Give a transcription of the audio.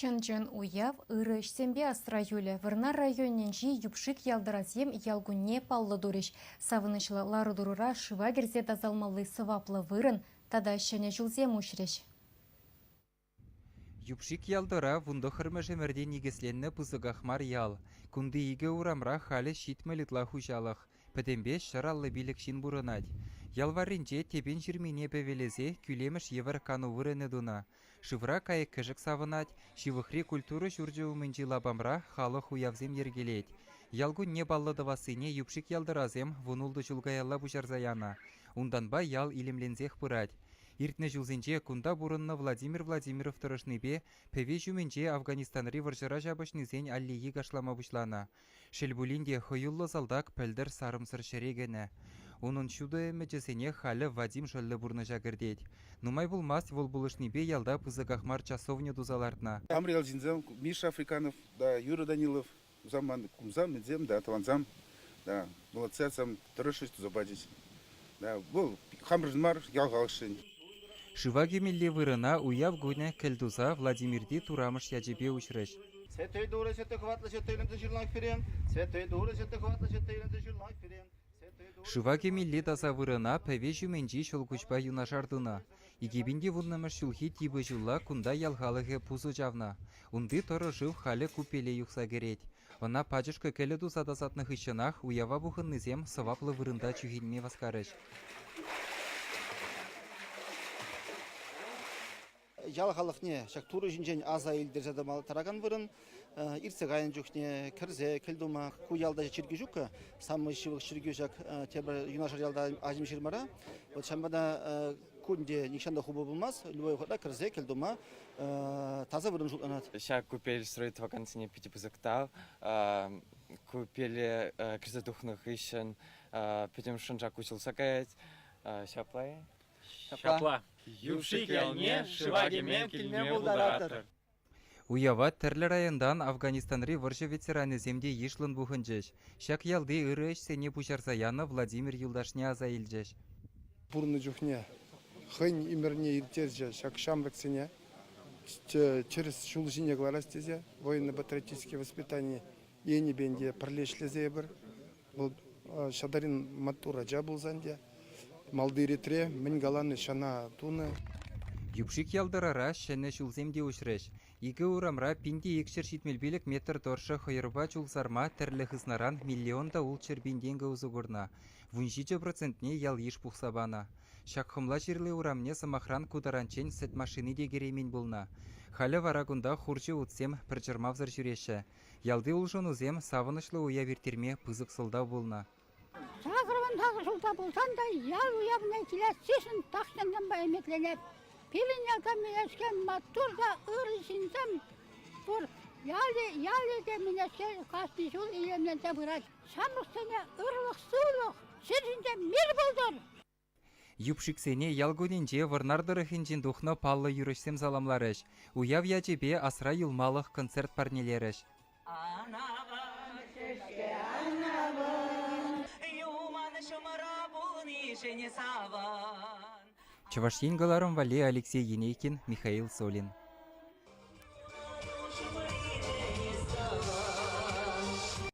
Чынчын уяв ыры шсембе астраюле. Вырна районненчи юпшик ялдыразем ялгунне паллы дуриш. Савынышлы лары дурура шыва керзе тазалмалы сываплы вырын, тада шәне жылзем ушреш. Юпшик ялдыра вунды хырмыжы мәрде негесленні пызығахмар ял. Күнді иге урамра халі шитмелітла хужалық. Пәдембе шыраллы билік шин бұрынад. Ялварринче тебен жүрмене бәвелезе күлеміш евір кану вырыны дуна. Шывра кайық кіжік савынад, шивықри культуры жүржі умынчи лабамра халық уявзем ергелет. Ялгун не баллыды васыне юпшик ялдыразем вунулды жылгаялла бұжарзаяна. Унданба ял илемлензех пырад. Иртне жылзенче кунда бурынны Владимир Владимиров тұрышныбе пәве жүменче Афганистанри варжыра жабышнызен аллиyi гашлама бұшлана. Шелбулинде хойуллы залдак пәлдір сарымсыр шерегені. Onun şuda mecesene халі Вадим шөллі бурны жагырдет. Нумай булмас вол булышныбе ялда пызыгахмар часовня дузалартна. Амриял Зинзам, Миша Африканов, да, Юра Данилов, заман кумзам, медзем, да, таланзам, да, молодцам, тұрышыш тузабадить. Да, бұл хамрызмар ялғалышын. Шываги милли вырына уяв гуне кельдуза Владимирди турамыш яжебе учрыш. Святой дура, святой хватла, святой лемте жирлак ферен. Святой дура, святой хватла, святой лемте жирлак ферен. Шываги милли таза вырына пәве жүменжи шолгучпа юнашардына. Игебинде вуннамыш шулхи тибы жылла кунда ялғалығы пузы жавна. Унды торы жив халі купеле юқса керет. Она пачышка келі дузадасатных ишынах уява бұхыннызем сываплы вырында чүхинме васкарыш. Ялғалықне шак туры жинжен аза елдер жадамалы тараган вырын. Ирцег айын жүхне кірзе, келдума, ку ялда чиргі жүк, самы шивық чиргі жак тебір юнашар ялда ажым ширмара. Вот шамбада күнде никшанда хубы болмаз, любой хода кірзе, келдума, таза вырын жүланат. Ща купели строить вакансии пятипузыктав, купели кірзе духных ищен, пятим шынжак учился каять, щаплай. Шапла. Юпшик ялне, шываги мен килме булдаратыр. Уява тәрлі райондан Афганистанри варжы ветераны земде ешлын бұхынжеш. Шак ялды ырыш сене пушарзаяны Владимир Юлдашне аза елжеш. Бурны жүхне, хын имерне иртезже, шак шамрак сене, через шулжине гларастезе, военно-патриотические воспитания, ени бенде пролешлезе бір, шадарин матура жабыл занде, малды ретре, мен галаны шана туны. Юпшик ялдырара шәне шулземде учреш. Игі урамра пинде екшір шитмелбелік метр торшы хойырба чулсарма тәрлі хызнаран миллионда ул чербинденгі ұзығырна. Вунжичы процентне ял еш пухсабана. Шакхымла жерлі урамне самахран кударанчен сет машины дегеремен болна. Халі варагунда хурчы утсем пірчырмавзыр жүреші. Ялды улжын узем савынышлы уя вертерме пызық сылдау болна. Сағырван тағы жылда болсан да, ял уябына келесесін тақшандан ба еметленеп. Пилин ялдан менескен матурда ырысынсам, бұр ялы де менескен қасты жол елемленсе бұрад. Самықсыне ұрлық сұлық, сізінде мир болдыр. Юпшик сене ялгунинже варнардырыхинжин духны паллы юрышсем заламларыш. Уяв ячебе асра юлмалық концерт парнелеріш. Чавашингаларым Вале Алексей Енейкин, Михаил Солин.